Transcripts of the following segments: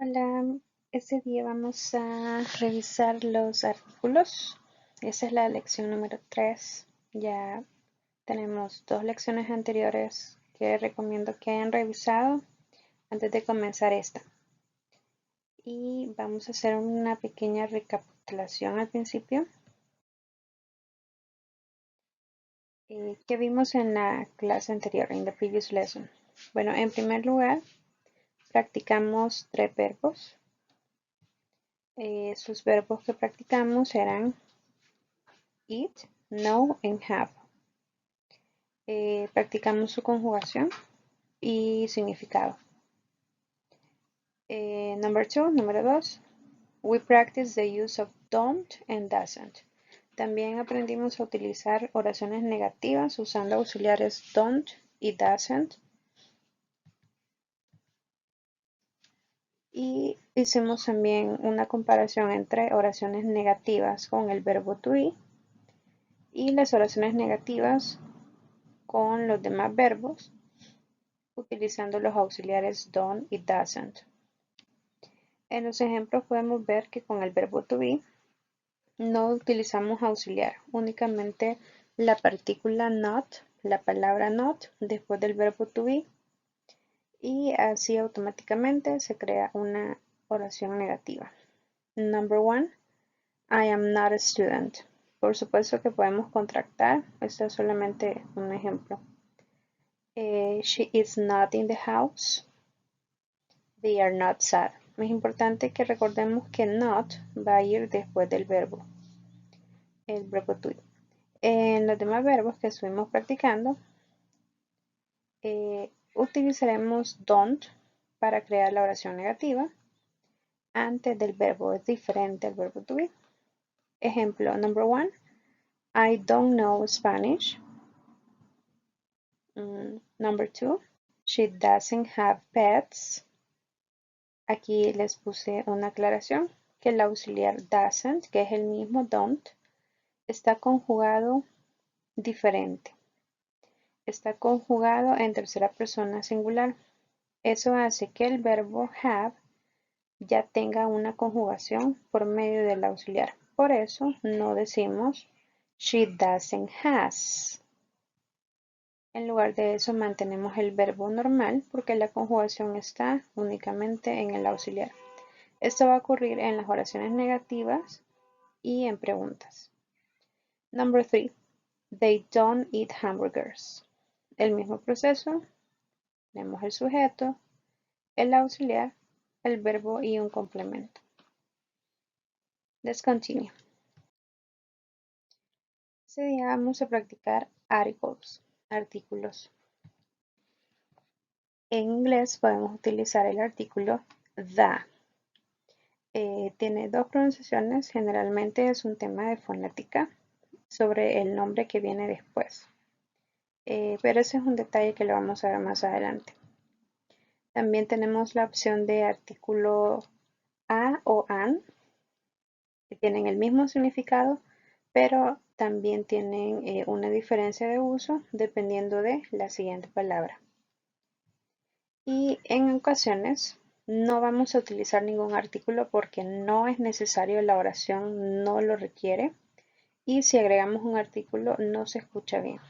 Hola, este día vamos a revisar los artículos. Esa es la lección número 3. Ya tenemos 2 lecciones anteriores que recomiendo que hayan revisado antes de comenzar esta. Y vamos a hacer una pequeña recapitulación al principio. ¿Qué vimos en la clase anterior, en the previous lesson? Bueno, en primer lugar, practicamos 3 verbos. Sus verbos que practicamos eran eat, know and have. Practicamos su conjugación y significado. Número 2. We practice the use of don't and doesn't. También aprendimos a utilizar oraciones negativas usando auxiliares don't y doesn't. Y hicimos también una comparación entre oraciones negativas con el verbo to be y las oraciones negativas con los demás verbos utilizando los auxiliares don't y doesn't. En los ejemplos podemos ver que con el verbo to be no utilizamos auxiliar, únicamente la partícula not, la palabra not después del verbo to be, y así automáticamente se crea una oración negativa. Number 1, I am not a student. Por supuesto que podemos contractar, esto es solamente un ejemplo. She is not in the house. They are not sad. Es importante que recordemos que not va a ir después del verbo, el verbo to be. En los demás verbos que estuvimos practicando, utilizaremos don't para crear la oración negativa antes del verbo, es diferente al verbo to be. Ejemplo, number 1, I don't know Spanish. Number 2, she doesn't have pets. Aquí les puse una aclaración que el auxiliar doesn't, que es el mismo don't, está conjugado diferente. Está conjugado en tercera persona singular. Eso hace que el verbo have ya tenga una conjugación por medio del auxiliar. Por eso no decimos she doesn't has. En lugar de eso mantenemos el verbo normal porque la conjugación está únicamente en el auxiliar. Esto va a ocurrir en las oraciones negativas y en preguntas. Number 3. They don't eat hamburgers. El mismo proceso. Tenemos el sujeto, el auxiliar, el verbo y un complemento. Let's continue. Este día vamos a practicar articles, artículos. En inglés podemos utilizar el artículo the. Tiene 2 pronunciaciones, generalmente es un tema de fonética sobre el nombre que viene después. Pero ese es un detalle que lo vamos a ver más adelante. También tenemos la opción de artículo a o an, que tienen el mismo significado, pero también tienen una diferencia de uso dependiendo de la siguiente palabra. Y en ocasiones no vamos a utilizar ningún artículo porque no es necesario, la oración no lo requiere. Y si agregamos un artículo no se escucha bien.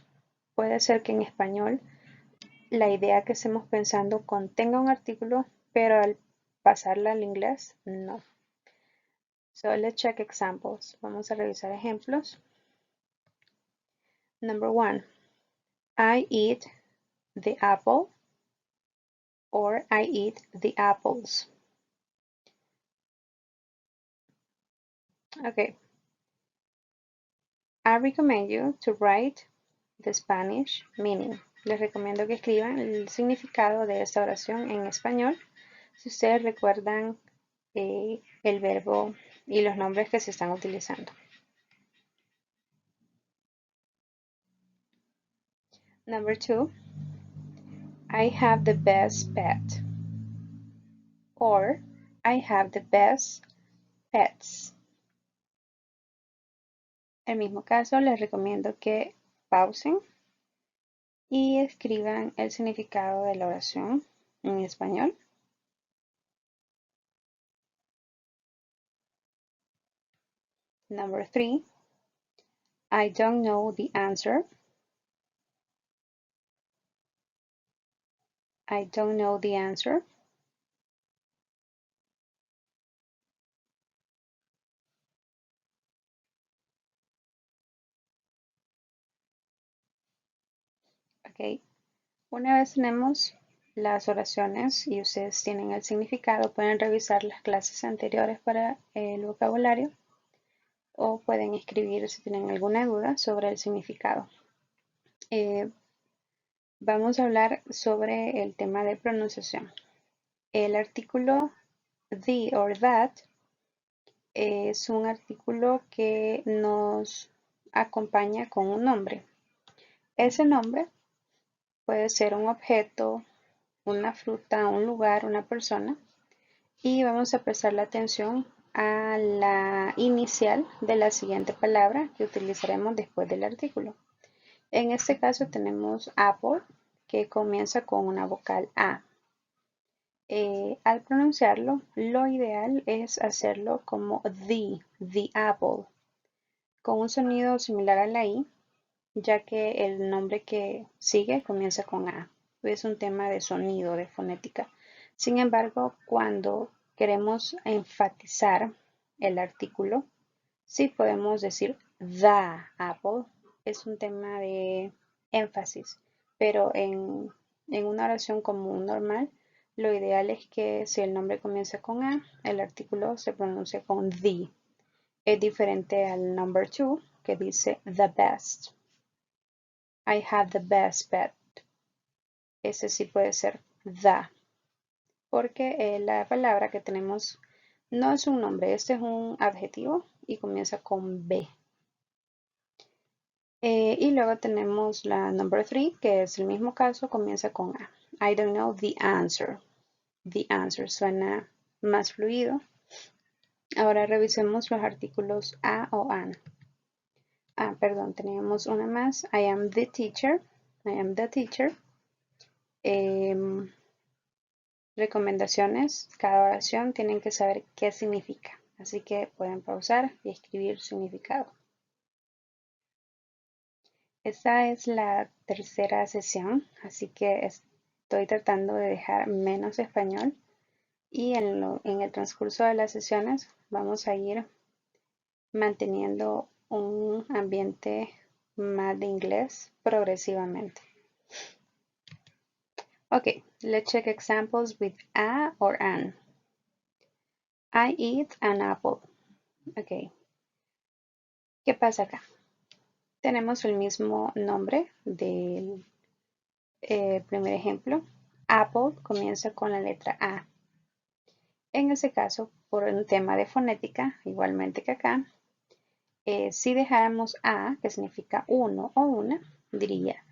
Puede ser que en español la idea que estemos pensando contenga un artículo, pero al pasarla al inglés no. So let's check examples. Vamos a revisar ejemplos. Number 1. I eat the apple or I eat the apples. Okay. I recommend you to write the Spanish meaning. Les recomiendo que escriban el significado de esta oración en español. Si ustedes recuerdan el verbo y los nombres que se están utilizando. Number 2, I have the best pet. Or, I have the best pets. En el mismo caso, les recomiendo que pausen y escriban el significado de la oración en español. Number 3, I don't know the answer. I don't know the answer. Ok, una vez tenemos las oraciones y ustedes tienen el significado, pueden revisar las clases anteriores para el vocabulario o pueden escribir si tienen alguna duda sobre el significado. Vamos a hablar sobre el tema de pronunciación. El artículo the or that es un artículo que nos acompaña con un nombre. Ese nombre puede ser un objeto, una fruta, un lugar, una persona. Y vamos a prestar la atención a la inicial de la siguiente palabra que utilizaremos después del artículo. En este caso tenemos apple, que comienza con una vocal A. Al pronunciarlo, lo ideal es hacerlo como the apple, con un sonido similar a la I, ya que el nombre que sigue comienza con A. Es un tema de sonido, de fonética. Sin embargo, cuando queremos enfatizar el artículo, sí podemos decir the apple. Es un tema de énfasis, pero en una oración común normal, lo ideal es que si el nombre comienza con A, el artículo se pronuncie con the. Es diferente al number 2 que dice the best. I have the best pet. Ese sí puede ser the, porque la palabra que tenemos no es un nombre, este es un adjetivo y comienza con B. Y luego tenemos la number 3, que es el mismo caso, comienza con A. I don't know the answer. The answer suena más fluido. Ahora revisemos los artículos a o an. Ah, perdón, teníamos una más. I am the teacher. I am the teacher. Recomendaciones. Cada oración tienen que saber qué significa. Así que pueden pausar y escribir significado. Esta es la tercera sesión, así que estoy tratando de dejar menos español y en el transcurso de las sesiones vamos a ir manteniendo un ambiente más de inglés progresivamente. Okay, let's check examples with a or an. I eat an apple. Okay, ¿qué pasa acá? Tenemos el mismo nombre del primer ejemplo. Apple comienza con la letra A. En ese caso, por un tema de fonética, igualmente que acá, si dejáramos A, que significa uno o una, diría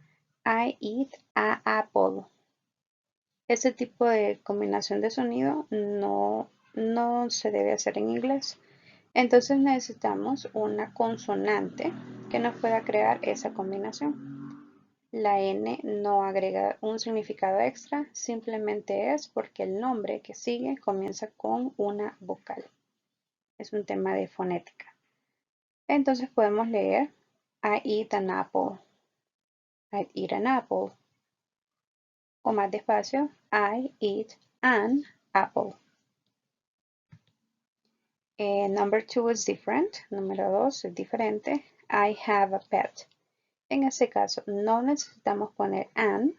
I eat a apple. Ese tipo de combinación de sonido no se debe hacer en inglés. Entonces necesitamos una consonante que nos pueda crear esa combinación. La N no agrega un significado extra, simplemente es porque el nombre que sigue comienza con una vocal. Es un tema de fonética. Entonces podemos leer I eat an apple. I eat an apple. O más despacio, I eat an apple. Number 2 is different. Número 2 es diferente. I have a pet. En este caso no necesitamos poner an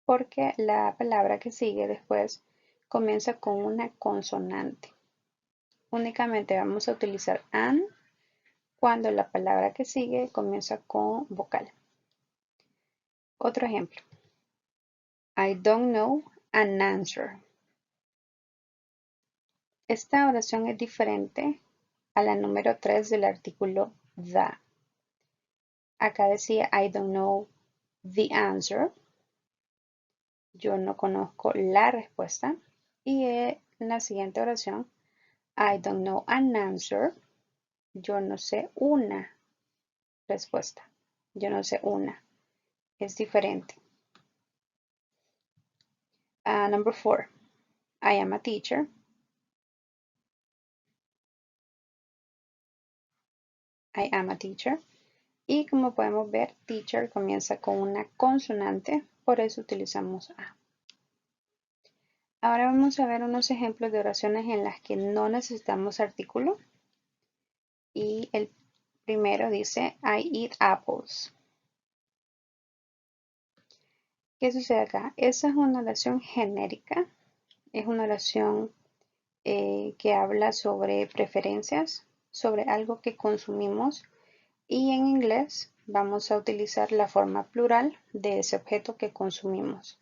porque la palabra que sigue después comienza con una consonante. Únicamente vamos a utilizar an cuando la palabra que sigue comienza con vocal. Otro ejemplo. I don't know an answer. Esta oración es diferente a la número 3 del artículo the. Acá decía I don't know the answer. Yo no conozco la respuesta. Y en la siguiente oración, I don't know an answer. Yo no sé una respuesta. Yo no sé una. Es diferente. Number 4. I am a teacher. I am a teacher. Y como podemos ver, teacher comienza con una consonante, por eso utilizamos a. Ahora vamos a ver unos ejemplos de oraciones en las que no necesitamos artículo. Y el primero dice, I eat apples. ¿Qué sucede acá? Esa es una oración genérica. Es una oración que habla sobre preferencias, sobre algo que consumimos. Y en inglés vamos a utilizar la forma plural de ese objeto que consumimos.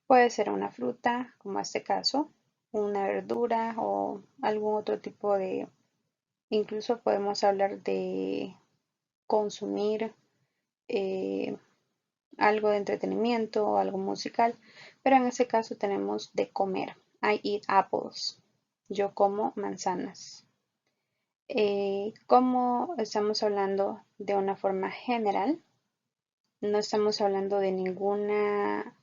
Puede ser una fruta, como este caso, una verdura o algún otro tipo de... Incluso podemos hablar de consumir algo de entretenimiento o algo musical, pero en este caso tenemos de comer. I eat apples. Yo como manzanas. Como estamos hablando de una forma general, no estamos hablando de ninguna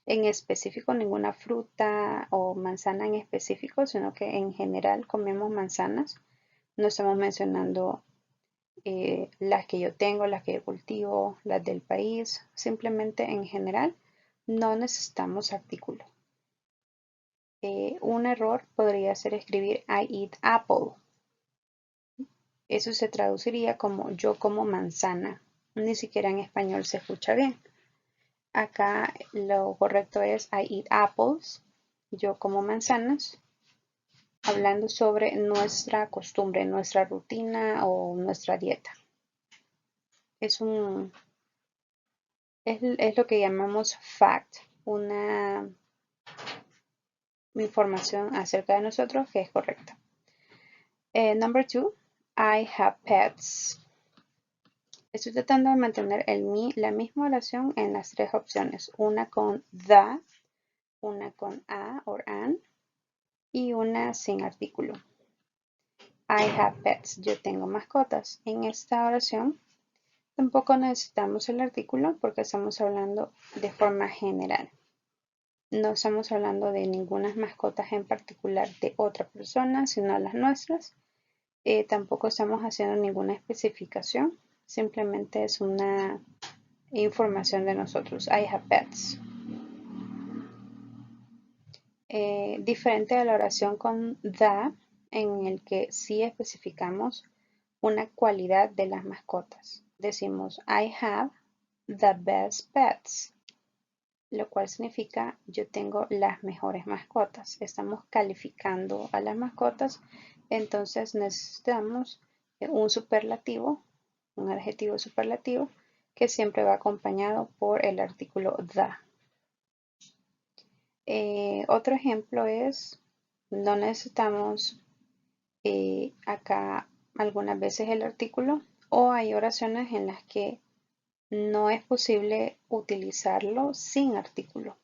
en específico, ninguna fruta o manzana en específico, sino que en general comemos manzanas. No estamos mencionando las que yo tengo, las que yo cultivo, las del país. Simplemente en general no necesitamos artículo. Un error podría ser escribir I eat apple. Eso se traduciría como yo como manzana. Ni siquiera en español se escucha bien. Acá lo correcto es I eat apples. Yo como manzanas. Hablando sobre nuestra costumbre, nuestra rutina o nuestra dieta. Es lo que llamamos fact, una información acerca de nosotros que es correcta. Number 2, I have pets. Estoy tratando de mantener la misma oración en las tres opciones. Una con the, una con a o an y una sin artículo. I have pets. Yo tengo mascotas. En esta oración tampoco necesitamos el artículo porque estamos hablando de forma general. No estamos hablando de ninguna mascotas en particular de otra persona, sino las nuestras. Tampoco estamos haciendo ninguna especificación. Simplemente es una información de nosotros. I have pets. Diferente a la oración con the, en el que sí especificamos una cualidad de las mascotas. Decimos I have the best pets, lo cual significa yo tengo las mejores mascotas. Estamos calificando a las mascotas, entonces necesitamos un superlativo, un adjetivo superlativo que siempre va acompañado por el artículo the. Otro ejemplo es, no necesitamos acá algunas veces el artículo, o hay oraciones en las que no es posible utilizarlo sin artículo.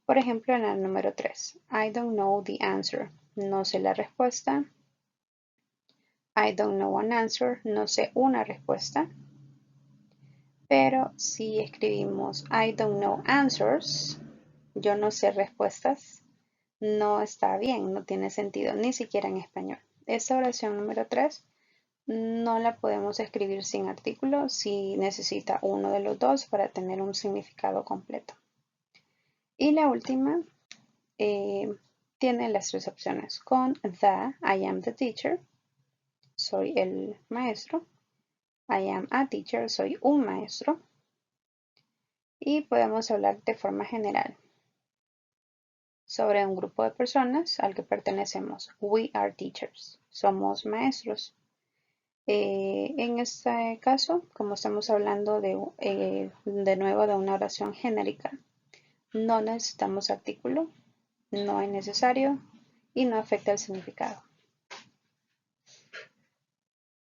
Por ejemplo, en el número 3, I don't know the answer. No sé la respuesta. I don't know an answer. No sé una respuesta. Pero si escribimos I don't know answers, yo no sé respuestas, no está bien, no tiene sentido, ni siquiera en español. Esta oración número 3 no la podemos escribir sin artículo si necesita uno de los dos para tener un significado completo. Y la última tiene las tres opciones. Con the, I am the teacher, soy el maestro. I am a teacher, soy un maestro. Y podemos hablar de forma general sobre un grupo de personas al que pertenecemos. We are teachers, somos maestros. En este caso, como estamos hablando de nuevo de una oración genérica, no necesitamos artículo, no es necesario y no afecta el significado.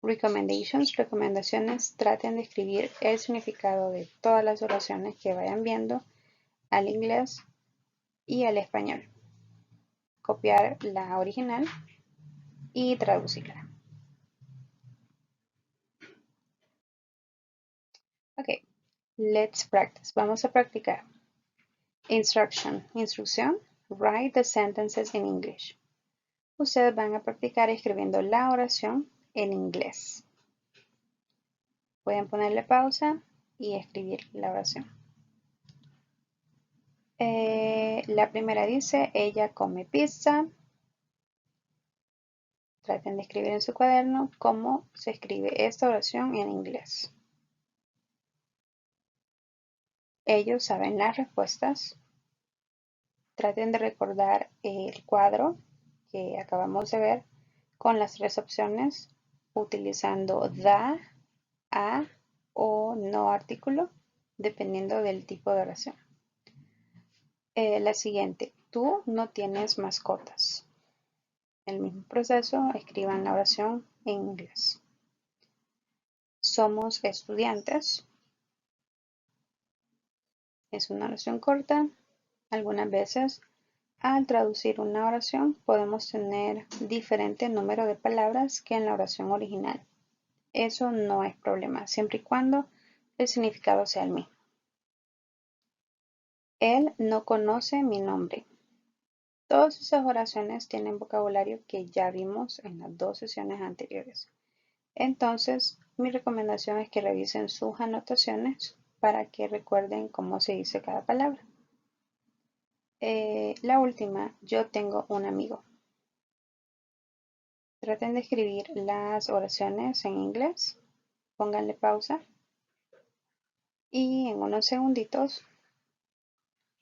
Recomendaciones, traten de escribir el significado de todas las oraciones que vayan viendo al inglés y al español. Copiar la original y traducirla. Ok, let's practice. Vamos a practicar. Instrucción. Write the sentences in English. Ustedes van a practicar escribiendo la oración en inglés. Pueden ponerle pausa y escribir la oración. La primera dice, ella come pizza. Traten de escribir en su cuaderno cómo se escribe esta oración en inglés. Ellos saben las respuestas. Traten de recordar el cuadro que acabamos de ver con las tres opciones utilizando the, a o no artículo, dependiendo del tipo de oración. La siguiente, tú no tienes mascotas. El mismo proceso, escriban la oración en inglés. Somos estudiantes. Es una oración corta. Algunas veces, al traducir una oración, podemos tener diferente número de palabras que en la oración original. Eso no es problema, siempre y cuando el significado sea el mismo. Él no conoce mi nombre. Todas esas oraciones tienen vocabulario que ya vimos en las dos sesiones anteriores. Entonces, mi recomendación es que revisen sus anotaciones para que recuerden cómo se dice cada palabra. La última, yo tengo un amigo. Traten de escribir las oraciones en inglés. Pónganle pausa. Y en unos segunditos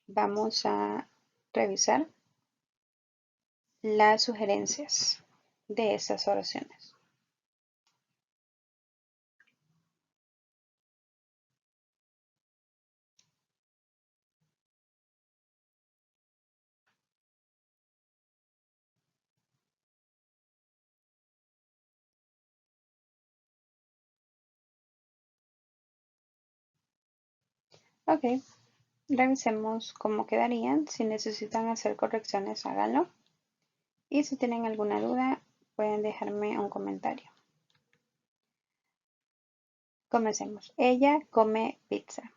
vamos a revisar las sugerencias de esas oraciones. Ok, revisemos cómo quedarían. Si necesitan hacer correcciones, háganlo. Y si tienen alguna duda, pueden dejarme un comentario. Comencemos. Ella come pizza.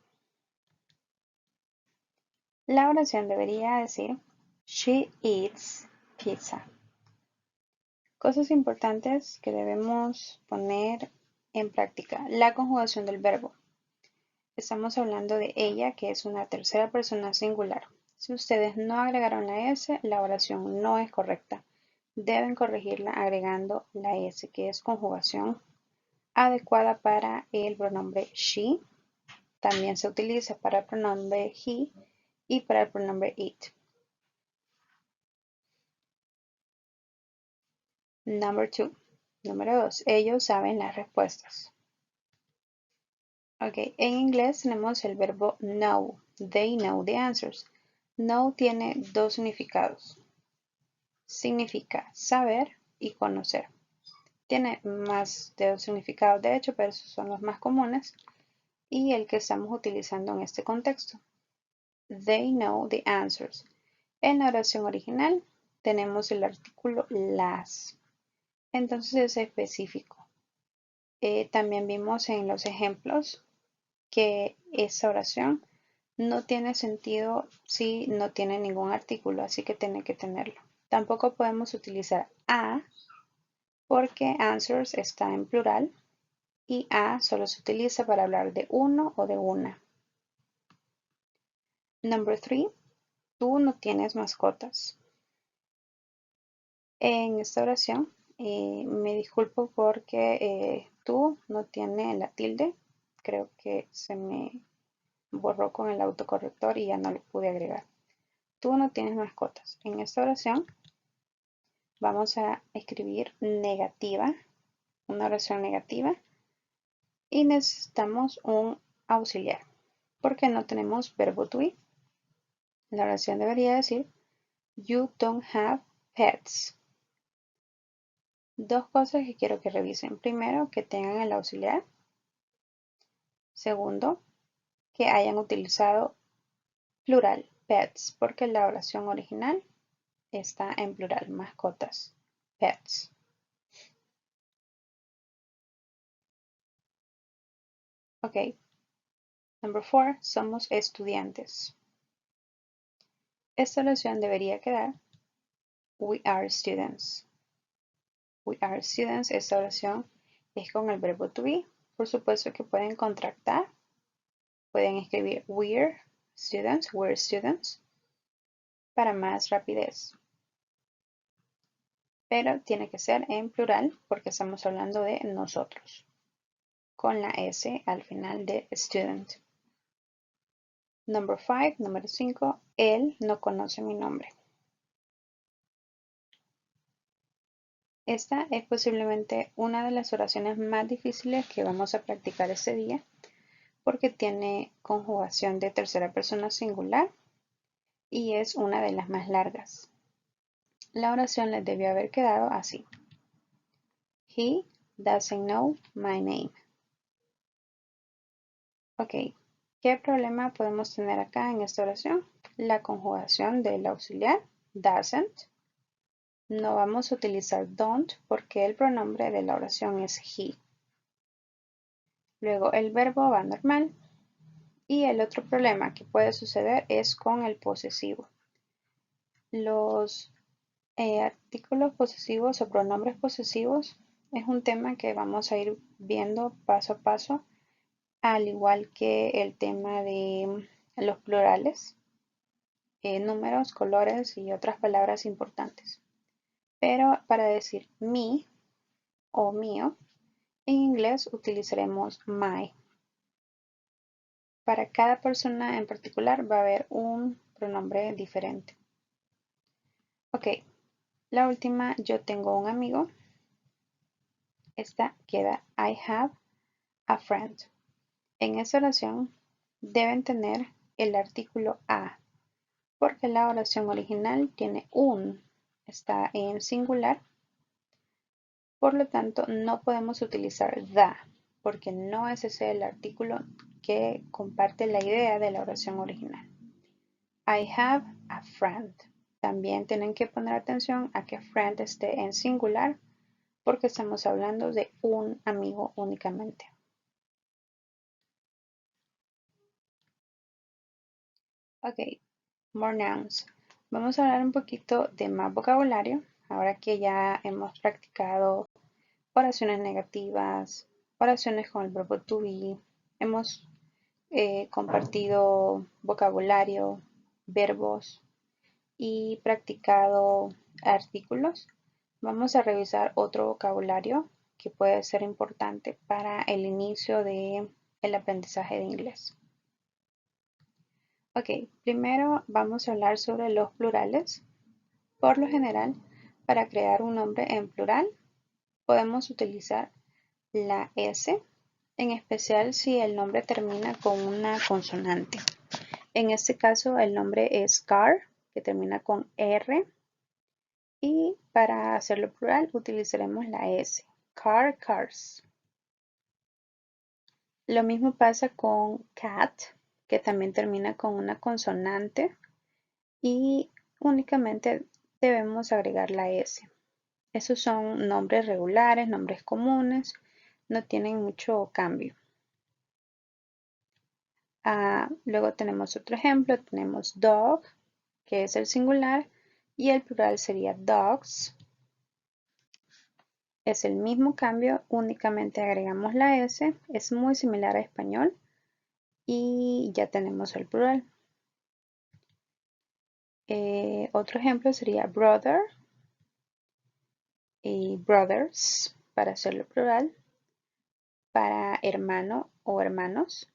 La oración debería decir She eats pizza. Cosas importantes que debemos poner en práctica. La conjugación del verbo. Estamos hablando de ella, que es una tercera persona singular. Si ustedes no agregaron la S, la oración no es correcta. Deben corregirla agregando la S, que es conjugación adecuada para el pronombre she. También se utiliza para el pronombre he y para el pronombre it. Número 2. Ellos saben las respuestas. Ok, en inglés tenemos el verbo know. They know the answers. Know tiene dos significados. Significa saber y conocer. Tiene más de dos significados de hecho, pero esos son los más comunes y el que estamos utilizando en este contexto. They know the answers. En la oración original tenemos el artículo las. Entonces es específico. También vimos en los ejemplos que esa oración no tiene sentido si no tiene ningún artículo, así que tiene que tenerlo. Tampoco podemos utilizar a porque answers está en plural y a solo se utiliza para hablar de uno o de una. Number 3. Tú no tienes mascotas. En esta oración me disculpo porque tú no tiene la tilde. Creo que se me borró con el autocorrector y ya no lo pude agregar. Tú no tienes mascotas. En esta oración vamos a escribir negativa, una oración negativa, y necesitamos un auxiliar porque no tenemos verbo to be. La oración debería decir You don't have pets. Dos cosas que quiero que revisen. Primero, que tengan el auxiliar. Segundo, que hayan utilizado plural, pets, porque la oración original está en plural, mascotas, pets. Ok. Number 4, somos estudiantes. Esta oración debería quedar We are students. We are students, esta oración es con el verbo to be. Por supuesto que pueden contractar, pueden escribir we're students, para más rapidez. Pero tiene que ser en plural porque estamos hablando de nosotros, con la S al final de student. Número 5, él no conoce mi nombre. Esta es posiblemente una de las oraciones más difíciles que vamos a practicar este día porque tiene conjugación de tercera persona singular y es una de las más largas. La oración les debió haber quedado así. He doesn't know my name. Ok, ¿qué problema podemos tener acá en esta oración? La conjugación del auxiliar, doesn't. No vamos a utilizar don't porque el pronombre de la oración es he. Luego el verbo va normal. Y el otro problema que puede suceder es con el posesivo. Los artículos posesivos o pronombres posesivos es un tema que vamos a ir viendo paso a paso, al igual que el tema de los plurales, números, colores y otras palabras importantes. Pero para decir me o mío, en inglés utilizaremos my. Para cada persona en particular va a haber un pronombre diferente. Ok, la última, yo tengo un amigo. Esta queda I have a friend. En esta oración deben tener el artículo a, porque la oración original tiene un, está en singular. Por lo tanto, no podemos utilizar the, porque no es ese el artículo que comparte la idea de la oración original. I have a friend. También tienen que poner atención a que friend esté en singular porque estamos hablando de un amigo únicamente. Ok, more nouns. Vamos a hablar un poquito de más vocabulario, ahora que ya hemos practicado oraciones negativas, oraciones con el verbo to be, hemos compartido vocabulario, verbos y practicado artículos. Vamos a revisar otro vocabulario que puede ser importante para el inicio del aprendizaje de inglés. Ok, primero vamos a hablar sobre los plurales. Por lo general, para crear un nombre en plural, podemos utilizar la S, en especial si el nombre termina con una consonante. En este caso, el nombre es car, que termina con R. Y para hacerlo plural utilizaremos la S, car, cars. Lo mismo pasa con cat, que también termina con una consonante y únicamente debemos agregar la S. Esos son nombres regulares, nombres comunes, no tienen mucho cambio. Luego tenemos otro ejemplo, tenemos dog, que es el singular, y el plural sería dogs. Es el mismo cambio, únicamente agregamos la S, es muy similar a español y ya tenemos el plural. Otro ejemplo sería brother y brothers para hacerlo plural, para hermano o hermanos.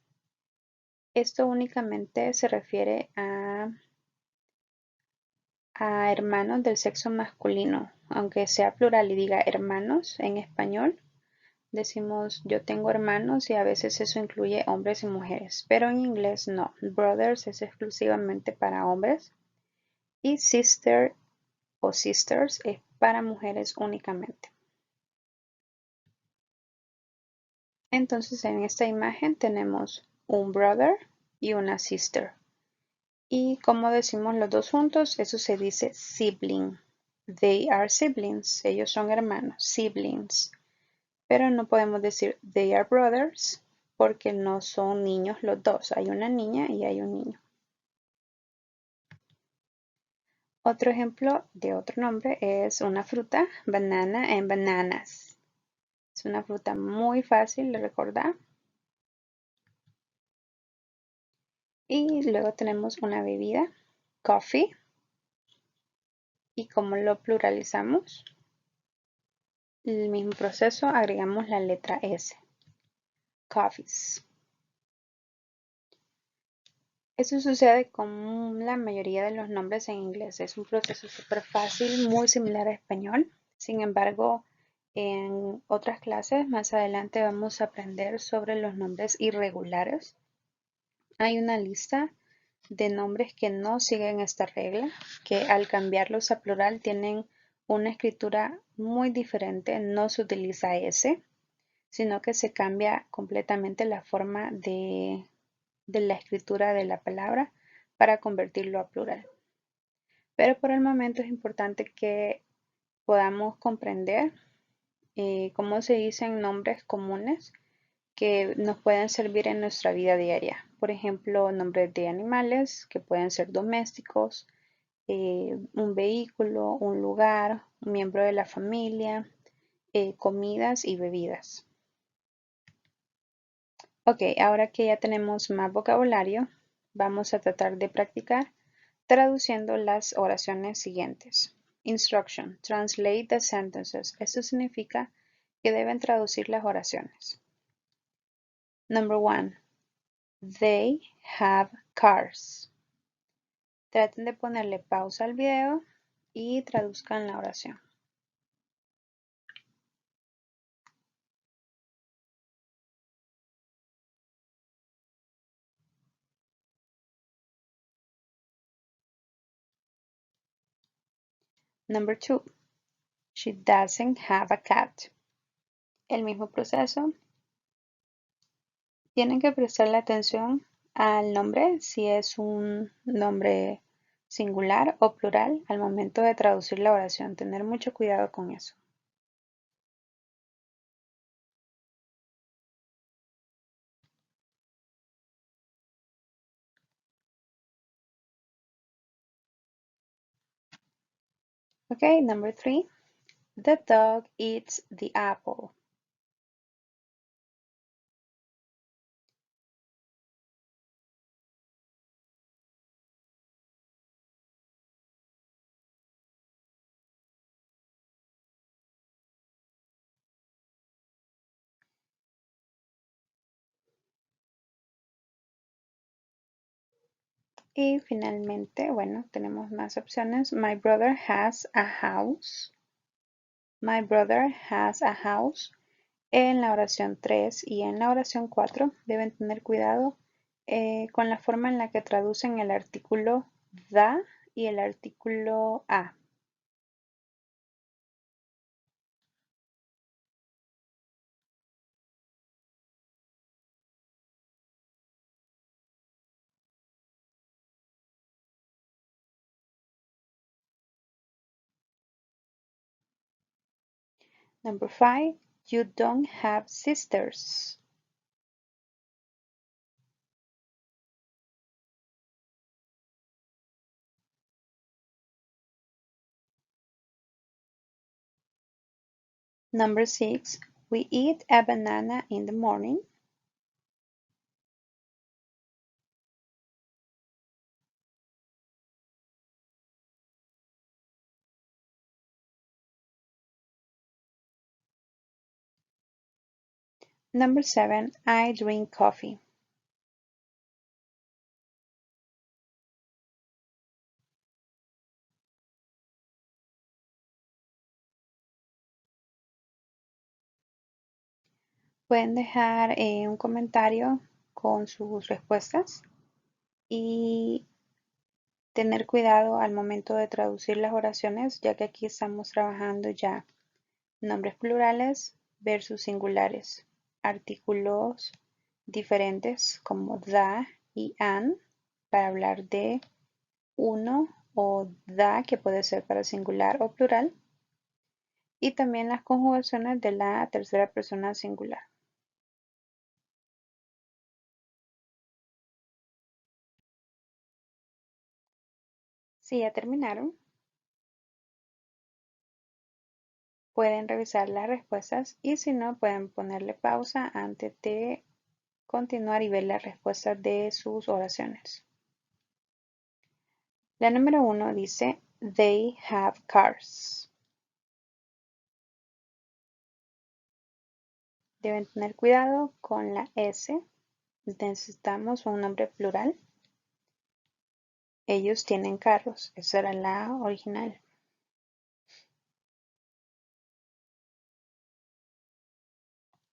Esto únicamente se refiere a hermanos del sexo masculino, aunque sea plural y diga hermanos en español. Decimos yo tengo hermanos y a veces eso incluye hombres y mujeres, pero en inglés no. Brothers es exclusivamente para hombres y sister o sisters es para mujeres únicamente. Entonces en esta imagen tenemos un brother y una sister. Y como decimos los dos juntos, eso se dice sibling. They are siblings. Ellos son hermanos, siblings. Pero no podemos decir they are brothers porque no son niños los dos. Hay una niña y hay un niño. Otro ejemplo de otro nombre es una fruta, banana and bananas. Es una fruta muy fácil de recordar. Y luego tenemos una bebida, coffee. Y como lo pluralizamos, el mismo proceso, agregamos la letra S, coffees. Eso sucede con la mayoría de los nombres en inglés. Es un proceso súper fácil, muy similar a español. Sin embargo, en otras clases más adelante vamos a aprender sobre los nombres irregulares. Hay una lista de nombres que no siguen esta regla, que al cambiarlos a plural tienen una escritura muy diferente. No se utiliza S, sino que se cambia completamente la forma de la escritura de la palabra para convertirlo a plural. Pero por el momento es importante que podamos comprender cómo se dicen nombres comunes que nos pueden servir en nuestra vida diaria. Por ejemplo, nombres de animales que pueden ser domésticos, un vehículo, un lugar, un miembro de la familia, comidas y bebidas. Ok, ahora que ya tenemos más vocabulario, vamos a tratar de practicar traduciendo las oraciones siguientes. Instruction. Translate the sentences. Esto significa que deben traducir las oraciones. Number 1. They have cars. Traten de ponerle pausa al video y traduzcan la oración. Number 2. She doesn't have a cat. El mismo proceso. Tienen que prestarle atención al nombre, si es un nombre singular o plural, al momento de traducir la oración. Tener mucho cuidado con eso. Okay, number 3. The dog eats the apple. Y finalmente, bueno, tenemos más opciones. My brother has a house. My brother has a house. En la oración 3 y en la oración 4 deben tener cuidado con la forma en la que traducen el artículo the y el artículo a. Number 5. You don't have sisters. Number 6. We eat a banana in the morning. Number 7. I drink coffee. Pueden dejar un comentario con sus respuestas y tener cuidado al momento de traducir las oraciones, ya que aquí estamos trabajando ya nombres plurales versus singulares, artículos diferentes como the y an para hablar de uno o the que puede ser para singular o plural, y también las conjugaciones de la tercera persona singular. Si ya terminaron, pueden revisar las respuestas y si no, pueden ponerle pausa antes de continuar y ver las respuestas de sus oraciones. La número 1 dice, they have cars. Deben tener cuidado con la S. Necesitamos un nombre plural. Ellos tienen carros. Esa era la original.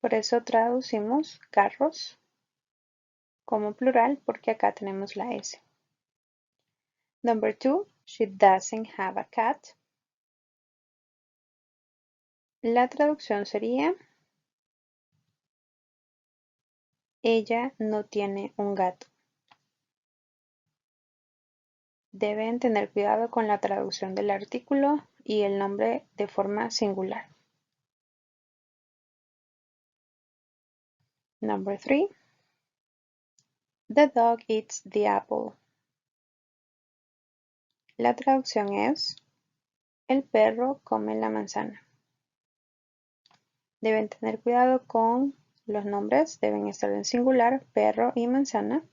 Por eso traducimos carros como plural porque acá tenemos la S. Number 2, she doesn't have a cat. La traducción sería, ella no tiene un gato. Deben tener cuidado con la traducción del artículo y el nombre de forma singular. Number 3, the dog eats the apple. La traducción es, el perro come la manzana. Deben tener cuidado con los nombres, deben estar en singular, perro y manzana.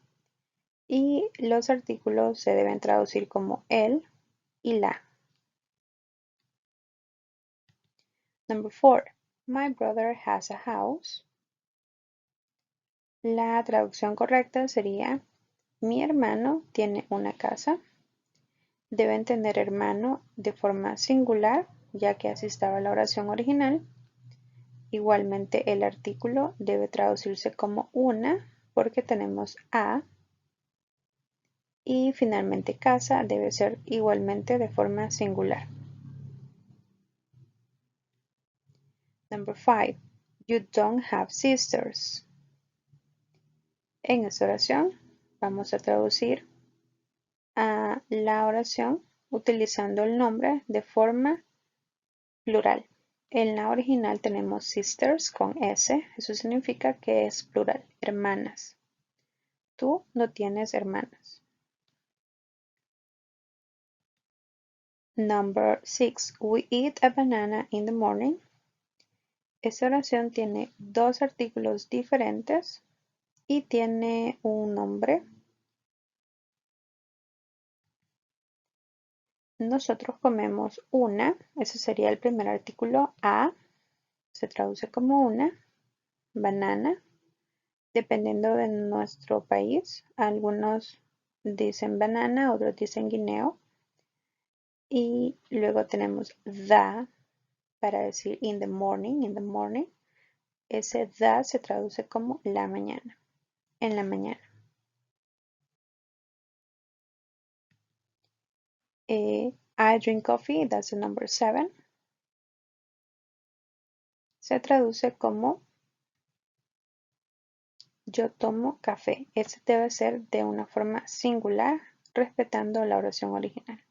Y los artículos se deben traducir como el y la. Number 4. My brother has a house. La traducción correcta sería, mi hermano tiene una casa. Deben tener hermano de forma singular, ya que así estaba la oración original. Igualmente el artículo debe traducirse como una, porque tenemos a. Y finalmente casa debe ser igualmente de forma singular. Number 5. You don't have sisters. En esta oración vamos a traducir a la oración utilizando el nombre de forma plural. En la original tenemos sisters con S, eso significa que es plural, hermanas. Tú no tienes hermanas. Number 6. We eat a banana in the morning. Esta oración tiene dos artículos diferentes y tiene un nombre. Nosotros comemos una, ese sería el primer artículo, a, se traduce como una, banana, dependiendo de nuestro país. Algunos dicen banana, otros dicen guineo. Y luego tenemos the, para decir in the morning, Ese the se traduce como la mañana, en la mañana. I drink coffee, that's the number 7. Se traduce como yo tomo café. Este debe ser de una forma singular, respetando la oración original.